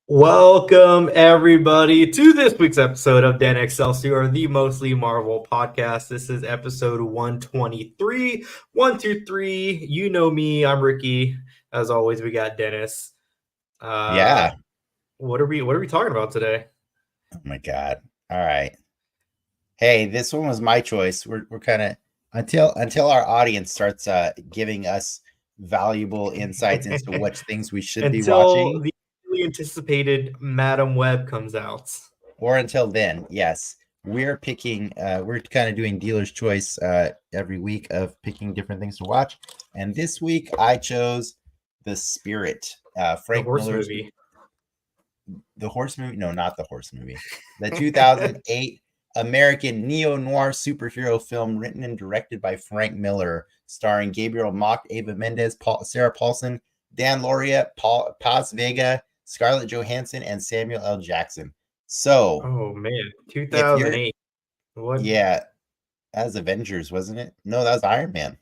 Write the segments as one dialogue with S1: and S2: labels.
S1: Welcome, everybody, to this week's episode of Dan Excelsior, the Mostly Marvel podcast. This is episode 123. 123. You know me. I'm Ricky. As always, we got Dennis.
S2: Yeah.
S1: What are we talking about today?
S2: Oh my God. All right. Hey, this one was my choice. We're kind of until our audience starts giving us valuable insights into which things we should be
S1: Until
S2: watching,
S1: the really anticipated Madam Web comes out.
S2: or until then, yes, we're picking. We're kind of doing dealer's choice every week of picking different things to watch. And this week, I chose The Spirit,
S1: The
S2: Frank
S1: horse
S2: Miller's
S1: movie.
S2: the horse movie. No, not the horse movie. The 2008 American neo-noir superhero film written and directed by Frank Miller, starring Gabriel Mock, Ava Mendes, Sarah Paulson, Dan Lauria, Paz Vega, Scarlett Johansson, and Samuel L. Jackson. So,
S1: Oh man,
S2: if you're
S1: 2008. What?
S2: yeah, that was Avengers, wasn't it? No, that was Iron Man.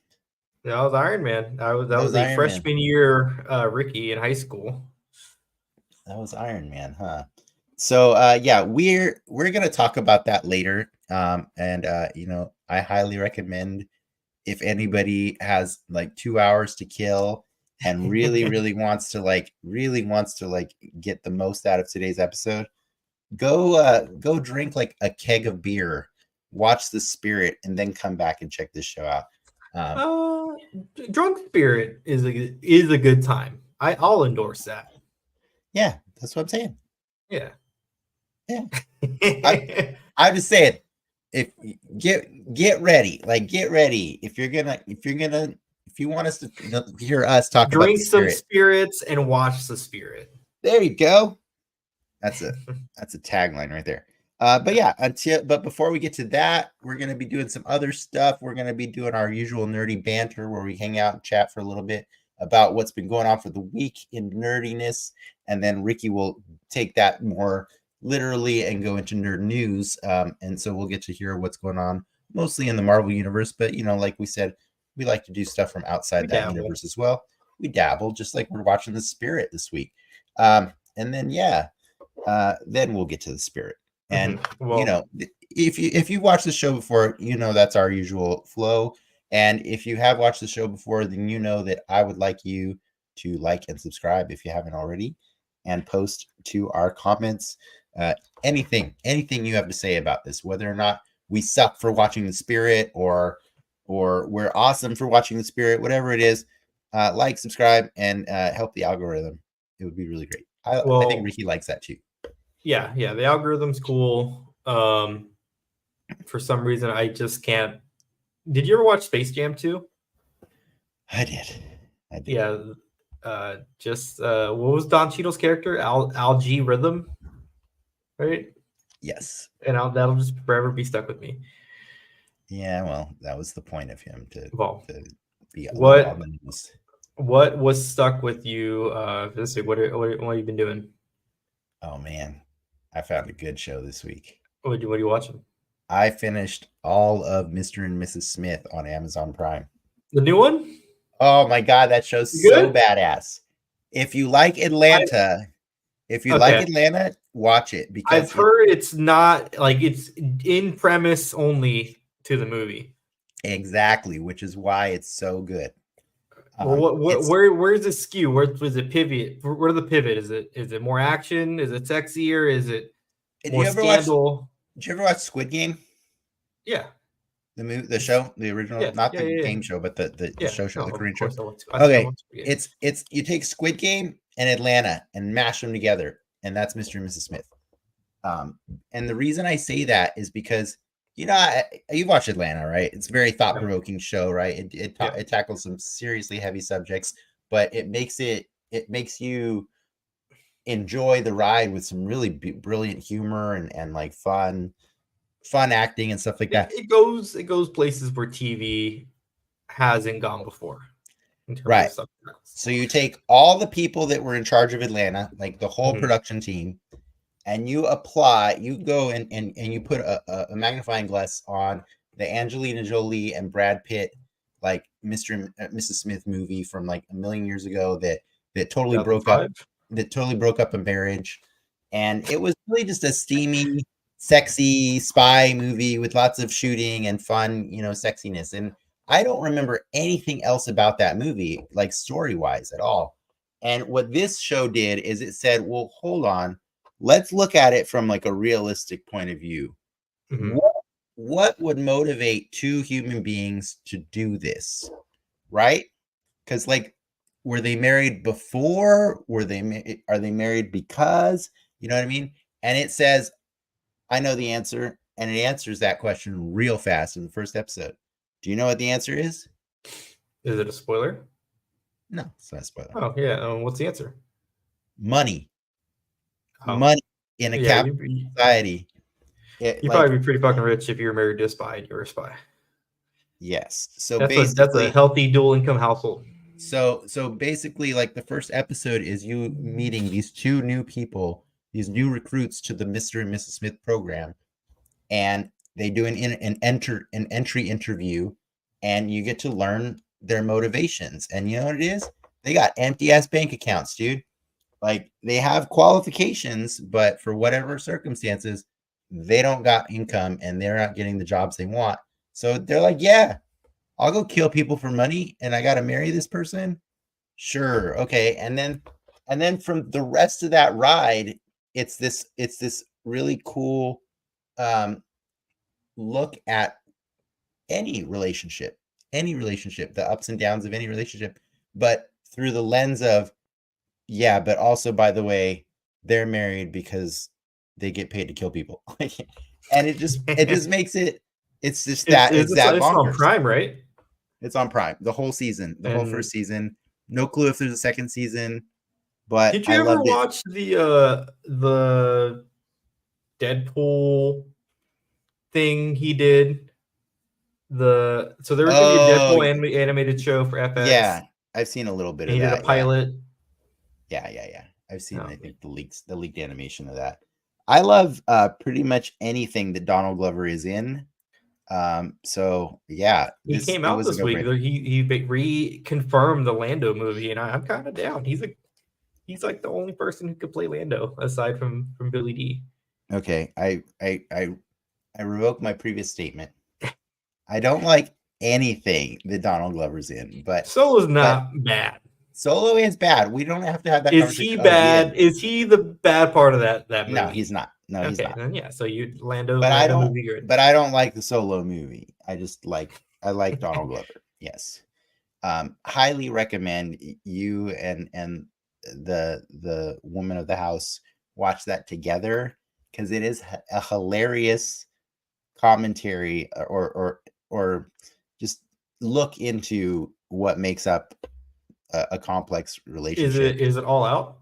S1: That was Iron Man. That
S2: That
S1: was
S2: was
S1: a
S2: Iron Man.
S1: freshman year Ricky in high school.
S2: That was Iron Man, huh? So yeah, we're gonna talk about that later. And I highly recommend if anybody has like 2 hours to kill and really wants to get the most out of today's episode, go drink like a keg of beer, watch The Spirit, and then come back and check this show out. Um,
S1: Uh, Drunk Spirit is a good time. I'll endorse that.
S2: yeah, that's what I'm saying.
S1: Yeah.
S2: Yeah. I'm just saying, if get ready, get ready. If you want us to hear us talk about The
S1: Drink some
S2: Spirit,
S1: spirits and watch the spirit.
S2: there you go. That's a tagline right there. But yeah, but before we get to that, we're gonna be doing some other stuff. We're gonna be doing our usual nerdy banter where we hang out and chat for a little bit about what's been going on for the week in nerdiness, and then Ricky will take that more literally and go into nerd news. And so we'll get to hear what's going on mostly in the Marvel universe, but like we said, we like to do stuff from outside
S1: We
S2: that
S1: dabble.
S2: universe as well. We dabble, just like we're watching The Spirit this week. And then then we'll get to The Spirit. And
S1: Well,
S2: if you watched the show before, that's our usual flow. And if you have watched the show before, then you know that I would like you to like and subscribe if you haven't already, and post to our comments anything you have to say about this, whether or not we suck for watching The Spirit or we're awesome for watching The Spirit, whatever it is. Like, subscribe, and help the algorithm. It would be really great. I think Ricky likes that too.
S1: yeah. The algorithm's cool. For some reason, I just can't. Did you ever watch Space Jam 2?
S2: I did.
S1: Yeah. What was Don Cheadle's character? Algae Rhythm, right?
S2: Yes.
S1: And that'll just forever be stuck with me.
S2: Yeah, well, that was the point of him to be a little on the nose.
S1: What was stuck with you this week? What have you been doing?
S2: Oh man, I found a good show this week.
S1: What are you watching?
S2: I finished all of Mr. and Mrs. Smith on Amazon Prime.
S1: The new one?
S2: Oh my God, that show's so badass. If you like Atlanta, watch it, because
S1: I've heard it's not like it's in premise only to the movie.
S2: Exactly, which is why it's so good.
S1: Well, where's the skew? Where's it pivot? Where the pivot? Is it more action? Is it sexier? Is it more scandal?
S2: Did you ever watch Squid Game?
S1: Yeah.
S2: The show, the original, not the game show, but the show, the Korean show. Okay, it's you take Squid Game and Atlanta and mash them together, and that's Mr. and Mrs. Smith. And the reason I say that is because you've watched Atlanta, right? It's a very thought-provoking show, right? It tackles some seriously heavy subjects, but it makes you enjoy the ride with some really brilliant humor and like fun acting and stuff like that.
S1: It goes places where TV hasn't gone before.
S2: Right. So you take all the people that were in charge of Atlanta, like the whole production team, and you go and you put a magnifying glass on the Angelina Jolie and Brad Pitt, like Mr. and Mrs. Smith movie from like a million years ago that totally broke up a marriage. And it was really just a steamy, sexy spy movie with lots of shooting and fun, sexiness. And I don't remember anything else about that movie, like story-wise at all. And what this show did is it said, well, hold on, let's look at it from like a realistic point of view. Mm-hmm. What would motivate two human beings to do this, right? Because like, were they married before? Are they married because? You know what I mean? And it says, I know the answer, and it answers that question real fast in the first episode. Do you know what the answer is?
S1: Is it a spoiler?
S2: No, it's not a spoiler.
S1: Oh, yeah. What's the answer?
S2: Money. Oh. Money in a capitalist society.
S1: You'd probably be pretty fucking rich if you were married to a spy and you were a spy.
S2: Yes. So
S1: that's a healthy dual income household.
S2: So basically, like the first episode is you meeting these two new people, these new recruits to the Mr. and Mrs. Smith program, and they do an entry interview, and you get to learn their motivations. And you know what it is? They got empty ass bank accounts, dude. Like they have qualifications, but for whatever circumstances, they don't got income and they're not getting the jobs they want. So they're like, yeah, I'll go kill people for money and I got to marry this person. Sure. Okay. And then from the rest of that ride, it's this really cool look at any relationship, the ups and downs of any relationship, but through the lens of, yeah, but also, by the way, they're married because they get paid to kill people. And it just makes it, it's just that, it's
S1: on Prime, right?
S2: It's on Prime, the whole season, whole first season. No clue if there's a second season, but
S1: did you ever watch the Deadpool thing he did? So there was going to be a Deadpool animated show for FX.
S2: Yeah, I've seen a little bit of that.
S1: He did a pilot.
S2: Yeah. I've seen, I think, the leaked animation of that. I love pretty much anything that Donald Glover is in. So yeah,
S1: he came out this week. He reconfirmed the Lando movie, and I'm kind of down. He's like the only person who could play Lando aside from Billy D.
S2: Okay, I revoke my previous statement. I don't like anything that Donald Glover's in, but
S1: Solo's not bad.
S2: Solo is bad. We don't have to have that.
S1: Is he bad? Is he the bad part of that movie?
S2: No, he's not. No,
S1: okay,
S2: he's not.
S1: Then yeah, so you Lando.
S2: But
S1: Lando
S2: I don't.
S1: Movie
S2: But I don't like the Solo movie. I like Donald Glover. Yes, highly recommend you and the woman of the house watch that together, because it is a hilarious commentary or just look into what makes up a complex relationship.
S1: Is it all out?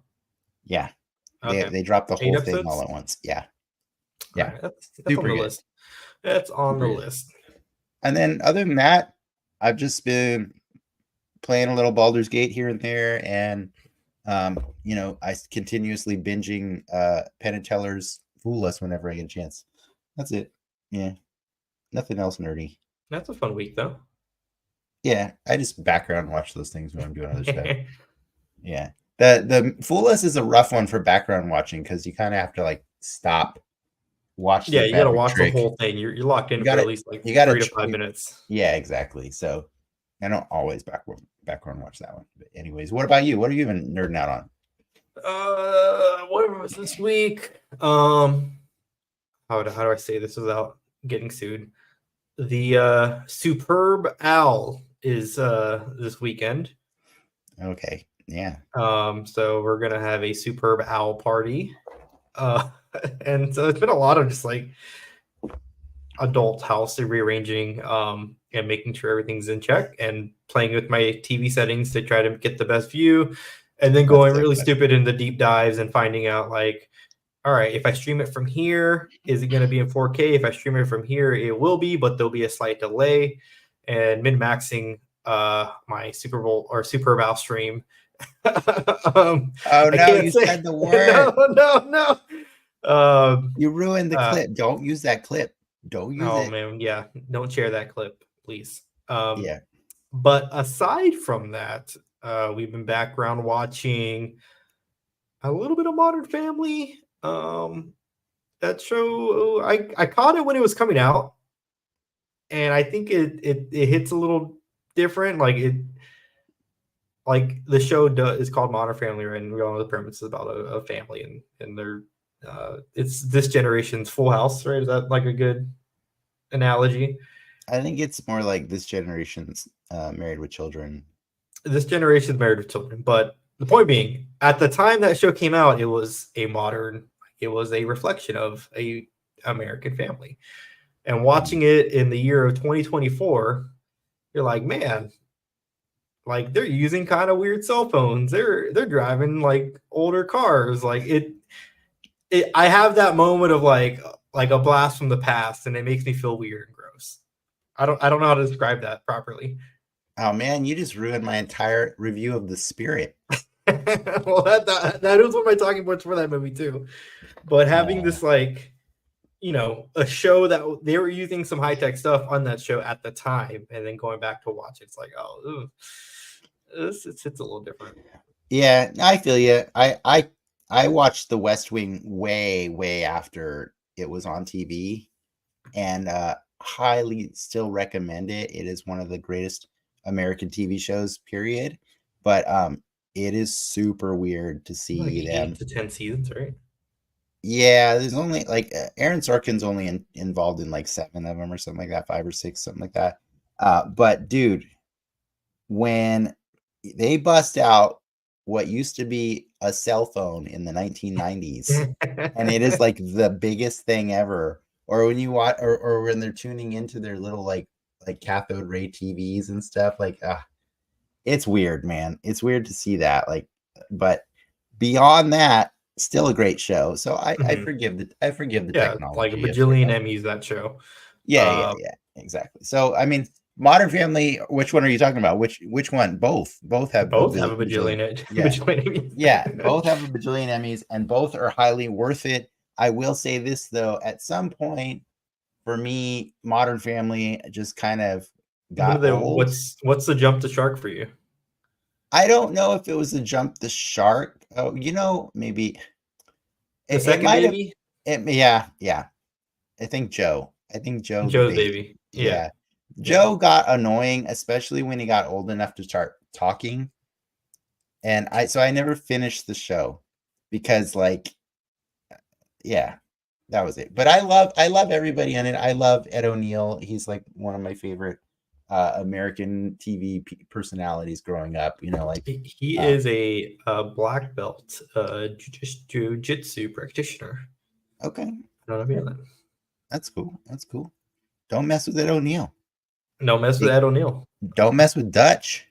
S2: Yeah. Okay. They dropped the whole thing all at once. Yeah.
S1: Yeah. Right. That's on the list. That's on the list.
S2: And then other than that, I've just been playing a little Baldur's Gate here and there. And, I continuously binging Penn and Teller's Fool Us whenever I get a chance. That's it. Yeah. Nothing else nerdy.
S1: That's a fun week, though.
S2: Yeah. I just background watch those things when I'm doing other stuff. Yeah. The Fool Us is a rough one for background watching because you kind of have to like stop, watch.
S1: Yeah, you got to watch the whole thing. You're locked in for at least like 3 to 5 minutes.
S2: Yeah, exactly. So I don't always background watch that one. But anyways, what about you? What are you even nerding out on?
S1: What was this week? How do I say this without getting sued? The Superb Owl is this weekend.
S2: Okay. Yeah.
S1: So we're gonna have a Superb Owl party. And so it's been a lot of just like adult house rearranging and making sure everything's in check and playing with my TV settings to try to get the best view, and then going really stupid in the deep dives and finding out like, all right, if I stream it from here, is it going to be in 4K? If I stream it from here, it will be, but there'll be a slight delay, and min-maxing my Superb Owl stream.
S2: Oh no, you said the word.
S1: No.
S2: You ruined the clip. Don't use that clip. Don't use it.
S1: Oh man, yeah. Don't share that clip, please.
S2: Yeah.
S1: But aside from that, we've been background watching a little bit of Modern Family. That show, I caught it when it was coming out, and I think it hits a little different. Like the show is called Modern Family, right? And we all know the premise is about a family and they're it's this generation's Full House, right? Is that like a good analogy?
S2: I think it's more like this generation's Married with Children.
S1: This generation's Married with Children, but the point being, at the time that show came out, it was a reflection of a American family. And watching it in the year of 2024, you're like, man, like they're using kind of weird cell phones. They're driving like older cars. Like I have that moment of like a blast from the past, and it makes me feel weird and gross. I don't know how to describe that properly.
S2: Oh man, you just ruined my entire review of The Spirit.
S1: Well, that was one of my talking points for that movie too. But having this like, a show that they were using some high tech stuff on that show at the time, and then going back to watch it, it's like, oh, it's a little different.
S2: Yeah, I feel you. I watched The West Wing way after it was on TV, and highly still recommend it. It is one of the greatest American TV shows, period. But it is super weird to see
S1: like
S2: them
S1: 8 to 10 seasons, right?
S2: Yeah, there's only like Aaron Sorkin's only involved in like 7 of them or something like that, 5 or 6, something like that. But dude, when they bust out what used to be a cell phone in the 1990s, and it is like the biggest thing ever, or when you watch, or when they're tuning into their little like cathode ray TVs and stuff, like it's weird, man. It's weird to see that, like, but beyond that, still a great show. So I forgive the technology.
S1: Like a bajillion Emmys, that show.
S2: Yeah, exactly. So I mean, Modern Family, which one are you talking about? Which one? Both have
S1: a bajillion.
S2: Yeah. Emmys. Yeah, both have a bajillion Emmys, and both are highly worth it. I will say this though, at some point, for me, Modern Family just kind of got old.
S1: What's the jump to shark for you?
S2: I don't know if it was a jump the shark. Oh, maybe
S1: the second baby.
S2: Yeah. I think Joe's
S1: baby.
S2: Yeah. Joe got annoying, especially when he got old enough to start talking. And I never finished the show because that was it. But I love everybody in it. I love Ed O'Neill. He's like one of my favorite American TV personalities growing up.
S1: He is a black belt jiu-jitsu practitioner.
S2: Okay.
S1: I don't know if you know that.
S2: That's cool. Don't mess with Ed O'Neill.
S1: Don't mess with Ed O'Neill.
S2: Don't mess with Dutch.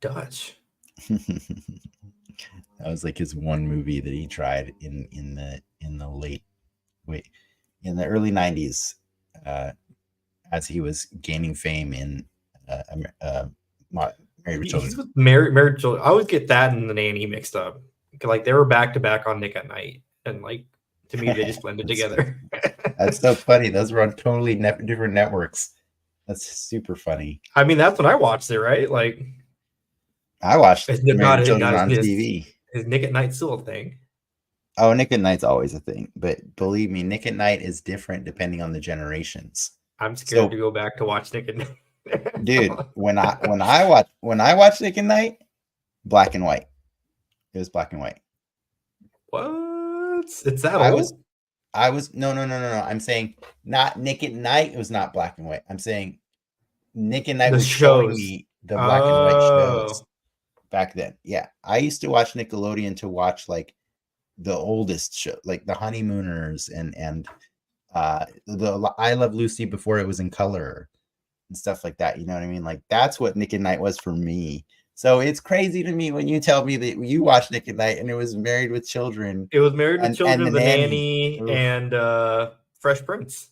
S1: That
S2: was like his one movie that he tried in the early 90s, as he was gaining fame in Married with Children.
S1: Married with Children. I always get that and The Nanny mixed up. Like they were back to back on Nick at Night, and like to me they just blended together.
S2: That's so funny. Those were on totally different networks. That's super funny.
S1: I mean, that's when I watched it, right? Like
S2: I watched Married with Children on TV.
S1: Is Nick at Night still a thing?
S2: Oh, Nick at Night's always a thing, but believe me, Nick at Night is different depending on the generations.
S1: I'm scared to go back to watch Nick at Night.
S2: Dude, when I watched Nick at Night, black and white. It was black and white.
S1: What? It's that old?
S2: No. I'm saying not Nick at Night. It was not black and white. I'm saying Nick at Night was showing me the black and white shows back then. Yeah, I used to watch Nickelodeon to watch like the oldest show, like the Honeymooners and the I Love Lucy before it was in color and stuff like that. You know what I mean? Like that's what Nick at Night was for me. So it's crazy to me when you tell me that you watched Nick at Night and it was Married with Children.
S1: It was Married with Children, The Nanny, and Fresh Prince.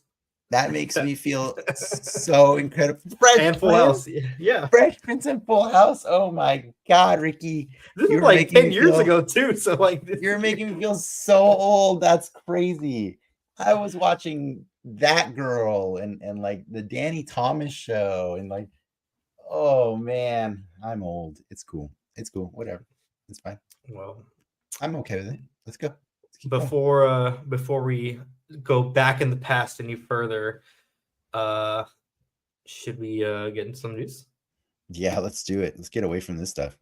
S2: That makes me feel so incredible.
S1: And Full House. Yeah.
S2: Fresh Prince and Full House. Oh my God, Ricky.
S1: This is like 10 years ago too. So like
S2: you're making me feel so old. That's crazy. I was watching That Girl and like the Danny Thomas show and like, oh man, I'm old. It's cool. Whatever. It's fine.
S1: Well,
S2: I'm okay with it. Let's go.
S1: before we go back in the past any further, should we get into some news?
S2: Yeah, let's do it. Let's get away from this stuff.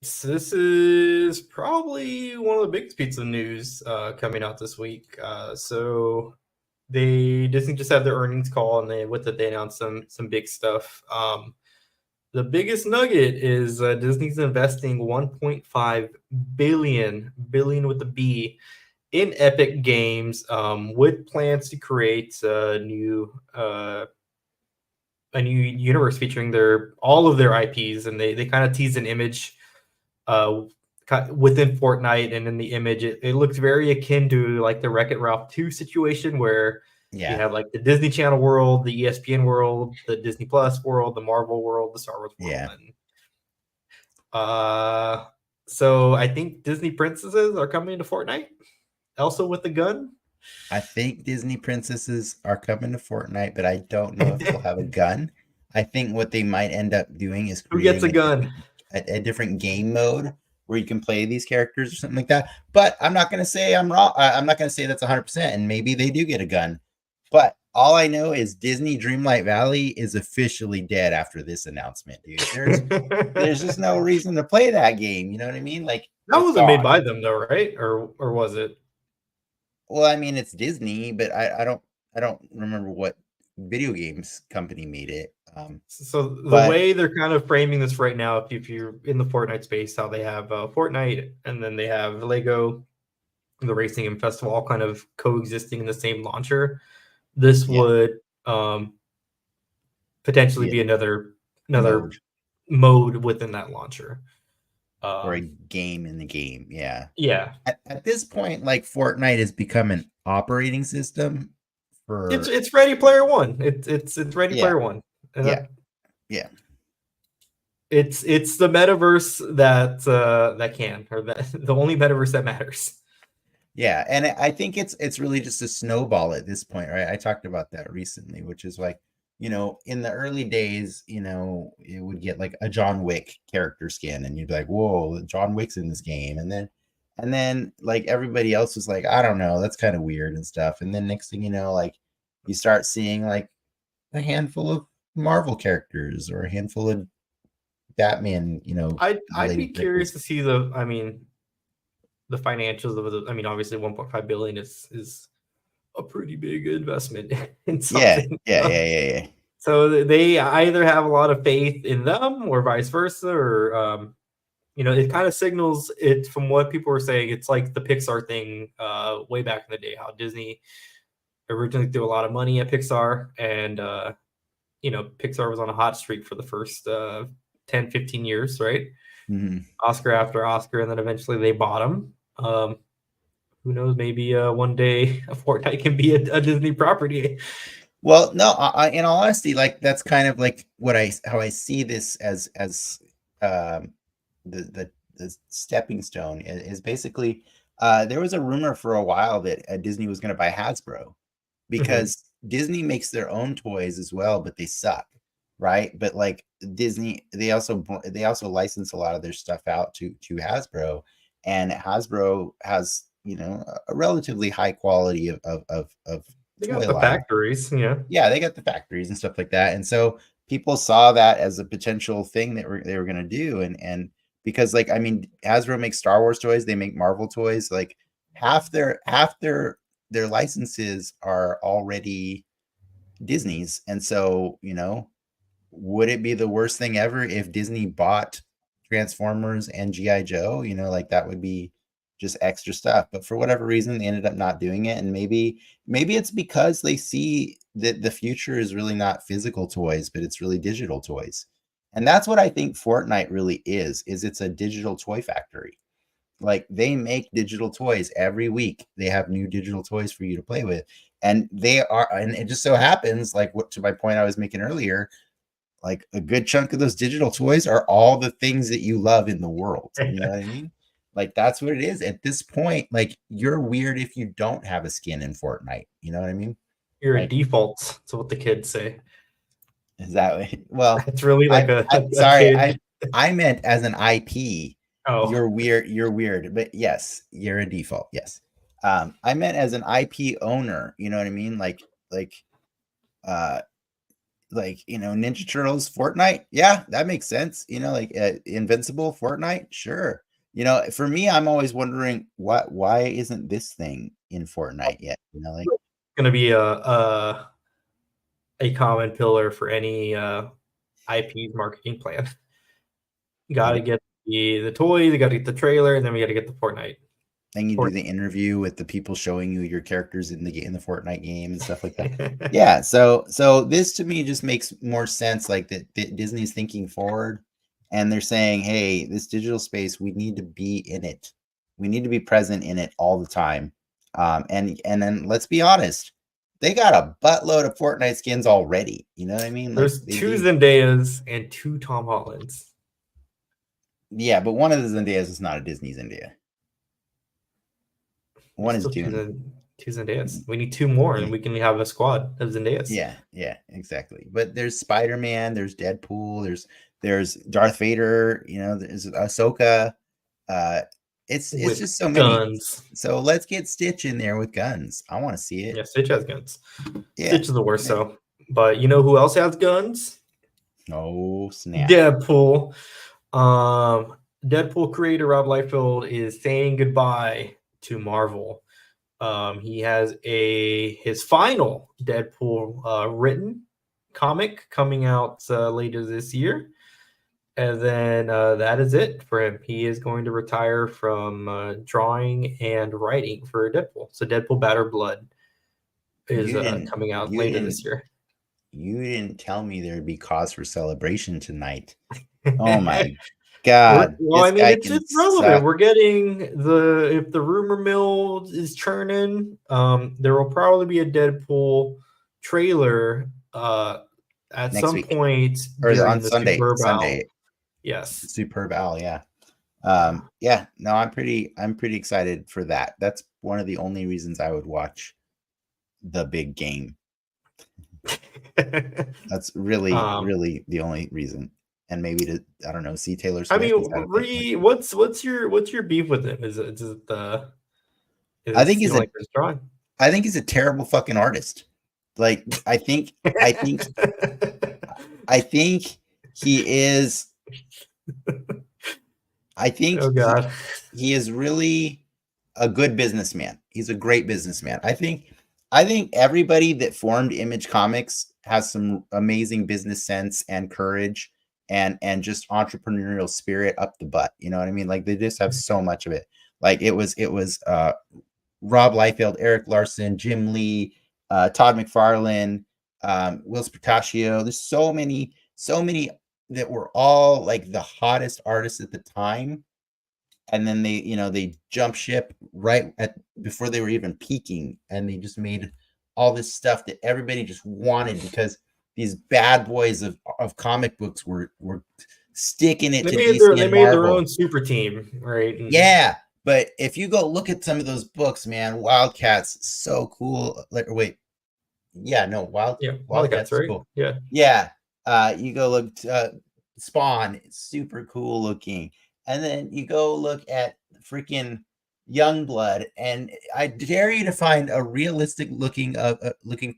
S1: So this is probably one of the biggest pizza news coming out this week. So Disney just had their earnings call, and with it they announced some big stuff. The biggest nugget is Disney's investing 1.5 billion with the B in Epic Games, with plans to create a new universe featuring all of their IPs, and they kind of teased an image within Fortnite, and in the image it looked very akin to like the Wreck-It Ralph 2 situation, where you have like the Disney Channel world, the ESPN world, the Disney Plus world, the Marvel world, the Star Wars world. And so I think Disney princesses are coming to Fortnite, also with the gun.
S2: I think Disney princesses are coming to Fortnite, but I don't know if they'll have a gun. I think what they might end up doing is
S1: creating who gets a gun,
S2: a different game mode where you can play these characters or something like that. But I'm not going to say I'm wrong. I'm not going to say that's 100%, and maybe they do get a gun. But all I know is Disney Dreamlight Valley is officially dead after this announcement, dude. There's just no reason to play that game. You know what I mean? Like,
S1: that wasn't made by them though, right? Or was it?
S2: Well, I mean, it's Disney, but I don't remember what video games company made it.
S1: So the way they're kind of framing this right now, if you're in the Fortnite space, how they have Fortnite, and then they have Lego, the Racing and Festival, all kind of coexisting in the same launcher. This would potentially be another mode within that launcher,
S2: or a game in the game.
S1: Yeah.
S2: At this point, like, Fortnite has become an operating system for.
S1: It's Ready Player One. It's Ready Player One.
S2: And
S1: It's the metaverse that can, or the only metaverse that matters.
S2: Yeah, and I think it's really just a snowball at this point, right? I talked about that recently, which is like, you know, in the early days, you know, it would get like a John Wick character skin, and you'd be like, whoa, John Wick's in this game. And then like everybody else was like, I don't know, that's kind of weird and stuff. And then next thing you know, like, you start seeing like a handful of Marvel characters or a handful of Batman, you know.
S1: I'd be curious to see the financials of it. I mean, obviously 1.5 billion is a pretty big investment in something.
S2: Yeah.
S1: So they either have a lot of faith in them or vice versa, or you know, it kind of signals it from what people were saying. It's like the Pixar thing way back in the day, how Disney originally threw a lot of money at Pixar, and you know, Pixar was on a hot streak for the first 10, 15 years, right?
S2: Mm-hmm.
S1: Oscar after Oscar, and then eventually they bought them. Who knows? Maybe one day a Fortnite can be a Disney property.
S2: Well, no, in all honesty, like, that's kind of like how I see this as the stepping stone is basically there was a rumor for a while that Disney was going to buy Hasbro, because Disney makes their own toys as well, but they suck, right? But like Disney, they also license a lot of their stuff out to Hasbro, and Hasbro has, you know, a relatively high quality of
S1: they got the factories,
S2: they got the factories and stuff like that. And so people saw that as a potential thing that they were going to do, and because, like, I mean, Hasbro makes Star Wars toys, they make Marvel toys, like half their licenses are already Disney's. And so, you know, would it be the worst thing ever if Disney bought Transformers and G.I. Joe? You know, like, that would be just extra stuff. But for whatever reason, they ended up not doing it. And maybe it's because they see that the future is really not physical toys, but it's really digital toys. And that's what I think Fortnite really is it's a digital toy factory. Like, they make digital toys every week. They have new digital toys for you to play with. And and it just so happens, like, to my point I was making earlier, like, a good chunk of those digital toys are all the things that you love in the world. You know what I mean? Like, that's what it is at this point. Like, you're weird if you don't have a skin in Fortnite. You know what I mean?
S1: You're a default. That's what the kids say.
S2: Is that way? Well,
S1: it's really like
S2: sorry. I meant as an IP.
S1: Oh,
S2: you're weird. But yes, you're a default. Yes. I meant as an IP owner. You know what I mean? Like Ninja Turtles, Fortnite. Yeah, that makes sense. Like Invincible, Fortnite. Sure. For me, I'm always wondering why isn't this thing in Fortnite yet? Like
S1: gonna be a common pillar for any IP marketing plan. You gotta get the toy, you gotta get the trailer, and then we gotta get the Fortnite.
S2: Then you do the interview with the people showing you your characters in the Fortnite game and stuff like that. Yeah. So this to me just makes more sense. Like that Disney's thinking forward, and they're saying, hey, this digital space, we need to be in it. We need to be present in it all the time. And then let's be honest, they got a buttload of Fortnite skins already. You know what I mean?
S1: There's 2 Zendayas and 2 Tom Hollands.
S2: Yeah, but one of the Zendayas is not a Disney Zendaya. One is Dune.
S1: 2 Zendayas. We need 2 more, and we can have a squad of Zendayas.
S2: Yeah, exactly. But there's Spider-Man, there's Deadpool, there's Darth Vader. There's Ahsoka. It's just so many guns. So let's get Stitch in there with guns. I want to see it.
S1: Yeah, Stitch has guns. Yeah. Stitch is the worst, though. But you know who else has guns?
S2: Oh snap!
S1: Deadpool. Deadpool creator Rob Liefeld is saying goodbye to Marvel. He has his final Deadpool written comic coming out later this year, and then that is it for him. He is going to retire from drawing and writing for Deadpool. So Deadpool Batter Blood is coming out later this year.
S2: You didn't tell me there'd be cause for celebration tonight. Oh my God.
S1: Well, I mean, it's just relevant. We're getting if the rumor mill is churning, there will probably be a Deadpool trailer at next some week. Point
S2: or on Sunday.
S1: Sunday. Yes.
S2: Superb Owl, yeah. Yeah, no, I'm pretty excited for that. That's one of the only reasons I would watch the big game. That's really the only reason. And maybe to, I don't know, see Taylor Swift.
S1: I mean, what's your beef with him? Is it
S2: I think he's I think he's a terrible fucking artist. Like I think he is. I think
S1: oh God.
S2: He is really a good businessman. He's a great businessman. I think everybody that formed Image Comics has some amazing business sense and courage and just entrepreneurial spirit up the butt. You know what I mean? Like they just have so much of it. Like it was Rob Liefeld, Eric Larson, Jim Lee, Todd McFarlane, Will Spataccio. There's so many that were all like the hottest artists at the time. And then they jump ship right before they were even peaking. And they just made all this stuff that everybody just wanted because these bad boys of comic books were sticking it to DC
S1: they made their own super team, right?
S2: Yeah. But if you go look at some of those books, man, Wildcats, so cool. Wildcats,
S1: right?
S2: Cool.
S1: Yeah.
S2: You go look Spawn, it's super cool looking. And then you go look at freaking Youngblood, and I dare you to find a realistic looking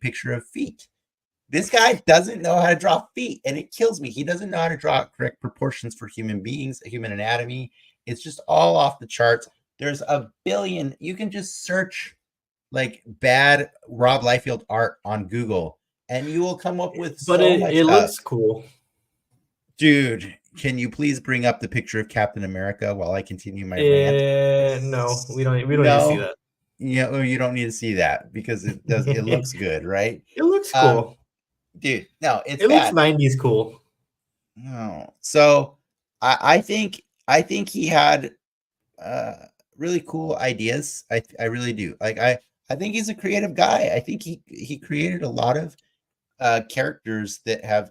S2: picture of feet. This guy doesn't know how to draw feet, and it kills me. He doesn't know how to draw correct proportions for human beings, human anatomy. It's just all off the charts. There's a billion. You can just search like bad Rob Liefeld art on Google, and you will come up with
S1: but it looks cool.
S2: Dude, can you please bring up the picture of Captain America while I continue my rant?
S1: No, we don't need to see that.
S2: Yeah, you don't need to see that because it looks good, right?
S1: It looks cool.
S2: Dude, no, it
S1: looks 90s cool.
S2: No. So I think he had really cool ideas. I really do. Like I think he's a creative guy. I think he created a lot of characters that have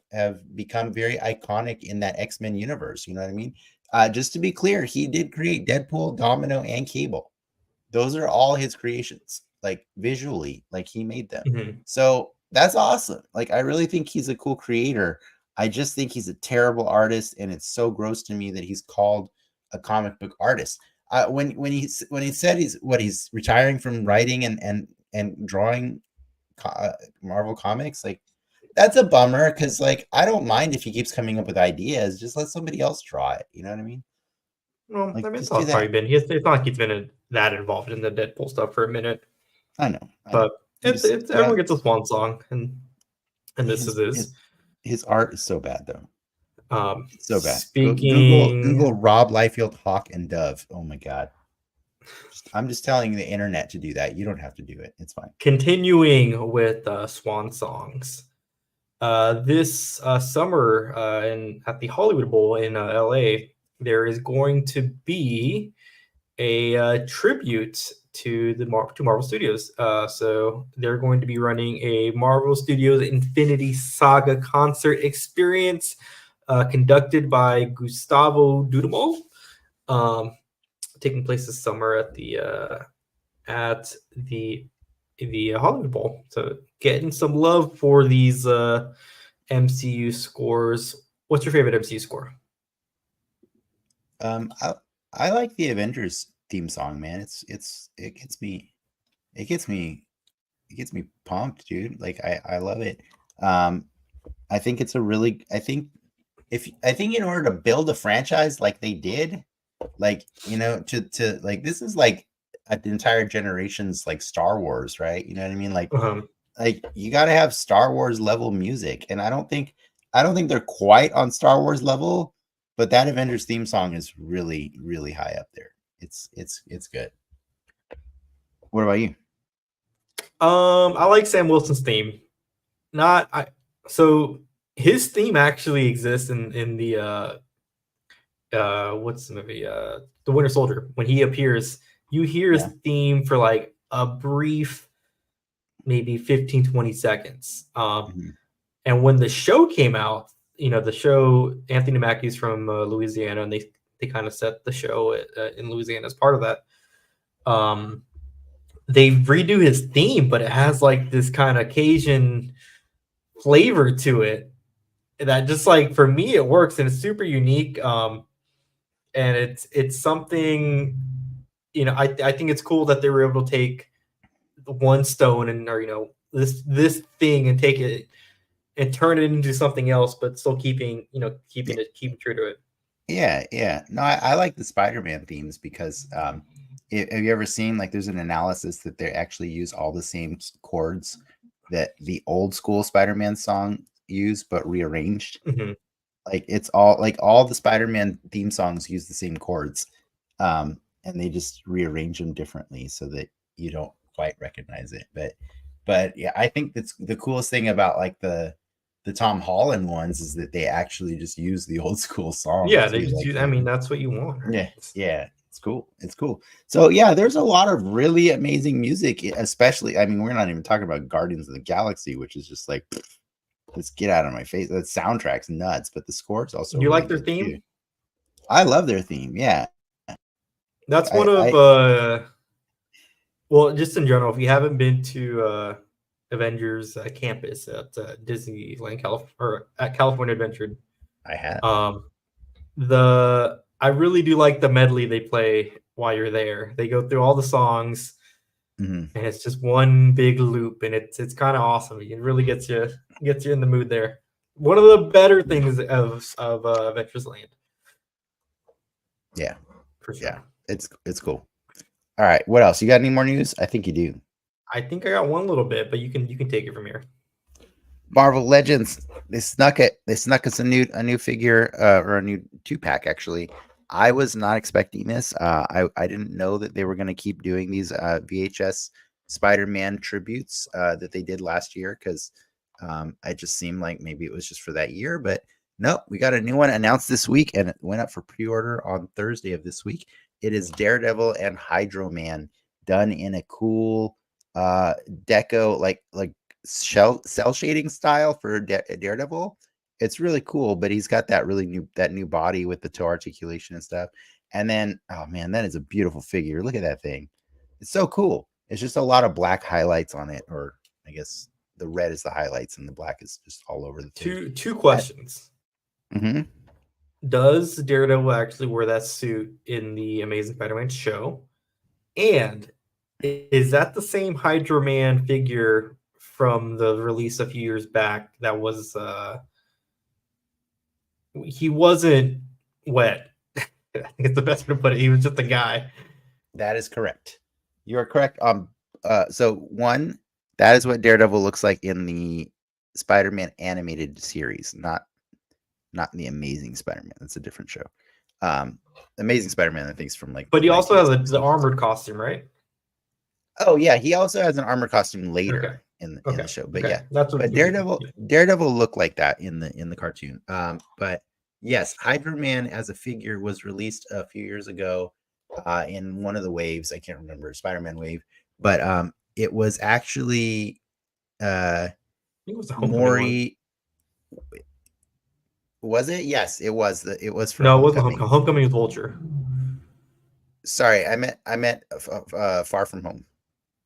S2: become very iconic in that X-Men universe. You know what I mean? Just to be clear, he did create Deadpool, Domino, and Cable. Those are all his creations. like visually, like he made them. So that's awesome. Like I really think he's a cool creator. I just think he's a terrible artist, and it's so gross to me that he's called a comic book artist. When he said he's retiring from writing and drawing Marvel comics, like that's a bummer, because like I don't mind if he keeps coming up with ideas. Just let somebody else draw it. You know what I mean?
S1: Well, like, I mean, it's probably been. It's not like he's been that involved in the Deadpool stuff for a minute.
S2: I know,
S1: but it's everyone gets a swan song, and this is
S2: his art is so bad though. It's so bad. Google Rob Liefeld, Hawk, and Dove. Oh my god. I'm just telling the internet to do that. You don't have to do it. It's fine.
S1: Continuing with swan songs. This summer at the Hollywood Bowl in LA, there is going to be a tribute to Marvel Studios. So they're going to be running a Marvel Studios Infinity Saga concert experience conducted by Gustavo Dudamel, taking place this summer at the Hollywood Bowl. So getting some love for these MCU scores. What's your favorite MCU score?
S2: I like the Avengers theme song, man. It gets me pumped, dude. Like I love it. I think it's I think in order to build a franchise like they did, like, you know, to like, this is like an entire generation's like Star Wars, right? You know what I mean? Like, like you got to have Star Wars level music, and I don't think they're quite on Star Wars level, but that Avengers theme song is really, really high up there. It's good. What about you?
S1: I like Sam Wilson's theme. So his theme actually exists in the what's the movie? The Winter Soldier. When he appears, you hear his theme for like a brief, maybe 15-20 seconds. And when the show came out, you know, the show, Anthony Mackie's from Louisiana, and they kind of set the show in Louisiana as part of that. They redo his theme, but it has like this kind of Cajun flavor to it that just, like, for me, it works, and it's super unique. And it's something, you know, I think it's cool that they were able to take one stone or you know, this thing and take it and turn it into something else, but still keeping true to it.
S2: Yeah. No, I like the Spider-Man themes because have you ever seen, like, there's an analysis that they actually use all the same chords that the old school Spider-Man song used, but rearranged. Like, it's all like all the Spider-Man theme songs use the same chords, and they just rearrange them differently so that you don't quite recognize it. But yeah, I think that's the coolest thing about like the Tom Holland ones is that they actually just use the old school song.
S1: Yeah, they just use. I mean, that's what you want.
S2: Right? Yeah. It's cool. So yeah, there's a lot of really amazing music, especially, I mean, we're not even talking about Guardians of the Galaxy, which is just like, let's get out of my face. That soundtrack's nuts, but the score's also.
S1: You like their theme?
S2: Too. I love their theme. Yeah.
S1: That's one of well, just in general, if you haven't been to Avengers campus at Disneyland, or at California Adventure,
S2: I have.
S1: I really do like the medley they play while you're there. They go through all the songs, and it's just one big loop, and it's kind of awesome. It really gets you in the mood there. One of the better things of Adventureland.
S2: Yeah,
S1: for sure.
S2: Yeah, it's cool. All right, what else? You got any more news? I think you do.
S1: I think I got one little bit, but you can take it from here.
S2: Marvel Legends. They snuck us a new figure, or a new 2-pack actually. I was not expecting this. I didn't know that they were going to keep doing these VHS Spider-Man tributes that they did last year, because it just seemed like maybe it was just for that year. But no, we got a new one announced this week, and it went up for pre-order on Thursday of this week. It is Daredevil and Hydro Man done in a cool deco, like cell shading style for Daredevil. It's really cool, but he's got that new body with the toe articulation and stuff. And then, oh man, that is a beautiful figure. Look at that thing. It's so cool. It's just a lot of black highlights on it, or I guess the red is the highlights and the black is just all over the
S1: thing. Two questions.
S2: Mm-hmm.
S1: Does Daredevil actually wear that suit in the Amazing Spider-Man show? And is that the same Hydro Man figure from the release a few years back that was he wasn't wet? I think it's the best way to put it. He was just a guy.
S2: That is correct. You are correct. So one, that is what Daredevil looks like in the Spider-Man animated series, not in the Amazing Spider-Man. That's a different show. Amazing Spider-Man, I think, is from like.
S1: But he also has the armored costume, right?
S2: Oh yeah, he also has an armored costume later in the show. But yeah, that's what. But Daredevil looked like that in the cartoon. But yes, Hydro Man as a figure was released a few years ago in one of the waves. I can't remember, Spider-Man wave, but it was actually
S1: it was a
S2: Maury. Was it? Yes, it was. It was
S1: from Homecoming. It wasn't Homecoming with Vulture.
S2: Sorry, I meant Far From Home.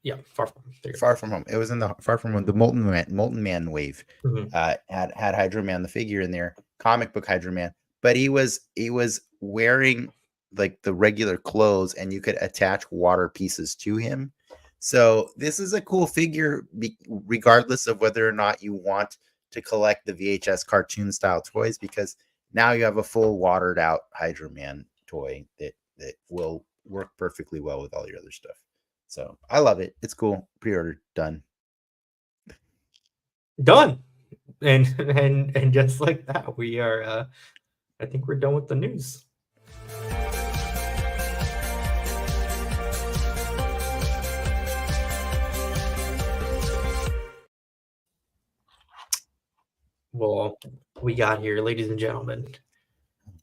S1: Yeah,
S2: Far From Home. It was in the Far From Home, the Molten Man wave.
S1: Mm-hmm.
S2: Had Hydro Man, the figure in there, comic book Hydro Man, but he was wearing like the regular clothes, and you could attach water pieces to him. So this is a cool figure, regardless of whether or not you want to collect the VHS cartoon style toys, because now you have a full watered out Hydro Man toy that will work perfectly well with all your other stuff. So I love it. It's cool. Pre-order done.
S1: And just like that, we are. I think we're done with the news. Well, we got here, ladies and gentlemen.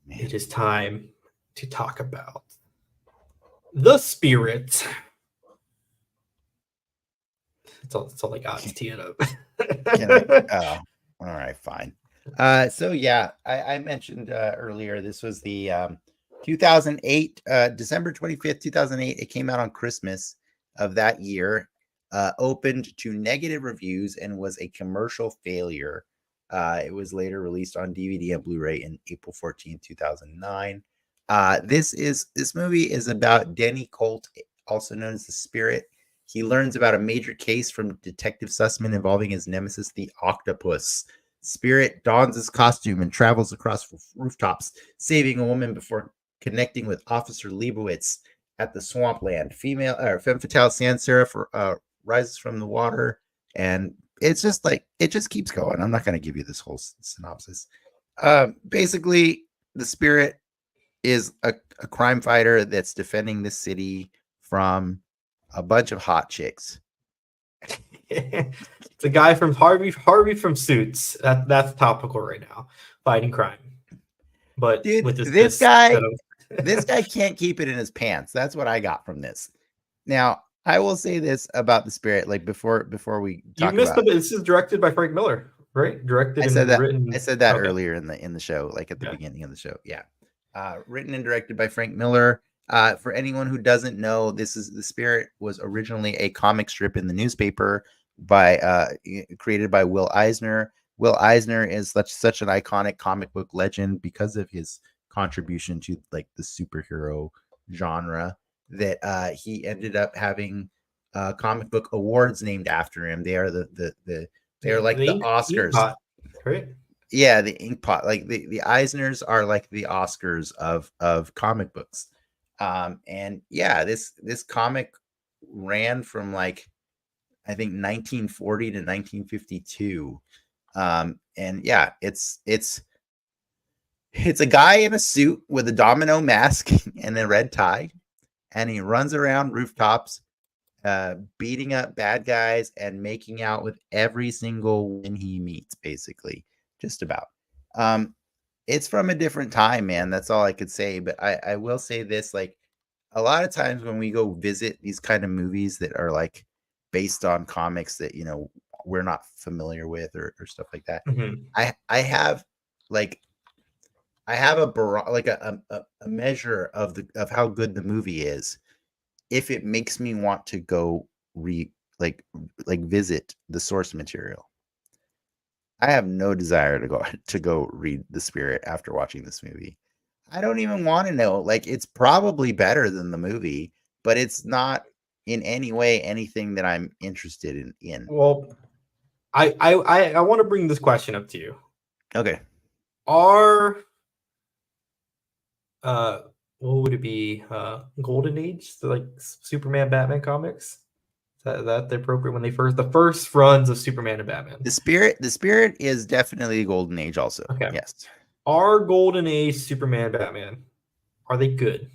S1: It is time to talk about the Spirit. That's all I got to tee it up.
S2: All right, fine. So yeah, I mentioned earlier, this was the 2008, December 25th, 2008. It came out on Christmas of that year, opened to negative reviews and was a commercial failure. It was later released on DVD and Blu-ray in April 14th, 2009. This movie is about Denny Colt, also known as the Spirit. He learns about a major case from Detective Sussman involving his nemesis, the Octopus. Spirit dons his costume and travels across rooftops, saving a woman before connecting with Officer Leibowitz at the swampland. Femme fatale sans serif rises from the water, and it's just like, it just keeps going. I'm not going to give you this whole synopsis. Basically, the Spirit is a crime fighter that's defending this city from a bunch of hot chicks.
S1: It's a guy from Harvey from Suits. That's topical right now, fighting crime. But
S2: dude,
S1: with
S2: this guy can't keep it in his pants. That's what I got from this. Now, I will say this about the Spirit, like before we talk about
S1: this is directed by Frank Miller, right? Directed.
S2: I said that earlier in the show, like at the beginning of the show. Yeah. Written and directed by Frank Miller. For anyone who doesn't know, the Spirit was originally a comic strip in the newspaper created by Will Eisner. Will Eisner is such an iconic comic book legend because of his contribution to like the superhero genre that he ended up having comic book awards named after him. They are the Oscars,
S1: Inkpot, right?
S2: Yeah, the Inkpot. Like the Eisners are like the Oscars of comic books. And yeah, this comic ran from like, I think 1940 to 1952. And yeah, it's a guy in a suit with a domino mask and a red tie, and he runs around rooftops, beating up bad guys and making out with every single one he meets, basically, just about. It's from a different time, man. That's all I could say. But I will say this, like, a lot of times when we go visit these kind of movies that are like based on comics that, you know, we're not familiar with or stuff like that.
S1: Mm-hmm.
S2: I have a measure of how good the movie is if it makes me want to go visit the source material. I have no desire to go read The Spirit after watching this movie. I don't even want to know. Like, it's probably better than the movie, but it's not in any way anything that I'm interested in.
S1: Well, I want to bring this question up to you.
S2: Okay.
S1: Are what would it be? Golden Age, so like Superman, Batman comics? Is that the appropriate when the first runs of Superman and Batman?
S2: The Spirit is definitely a Golden Age also.
S1: Okay.
S2: Yes.
S1: Are Golden Age Superman, Batman, are they good?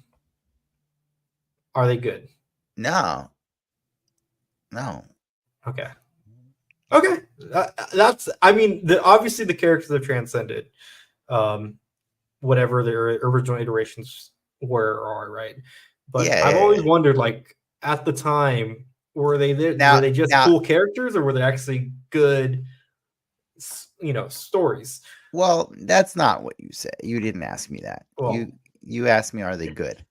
S1: Are they good?
S2: No.
S1: Okay. That's. I mean, obviously the characters have transcended, whatever their original iterations were or are, right? But I've always wondered, like, at the time, were they just cool characters, or were they actually good, stories?
S2: Well, that's not what you said. You didn't ask me that. Well, you asked me, are they good?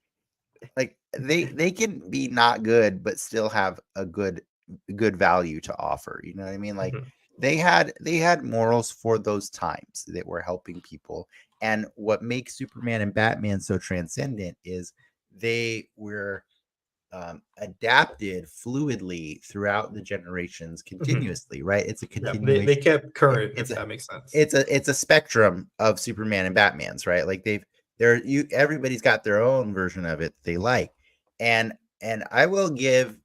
S2: Like, they can be not good, but still have a good value to offer. You know what I mean? Like, they had morals for those times that were helping people. And what makes Superman and Batman so transcendent is they were adapted fluidly throughout the generations continuously, right? It's a continuation.
S1: They kept current, if that makes sense.
S2: It's a spectrum of Superman and Batman's, right? Like, everybody's got their own version of it they like. And I will give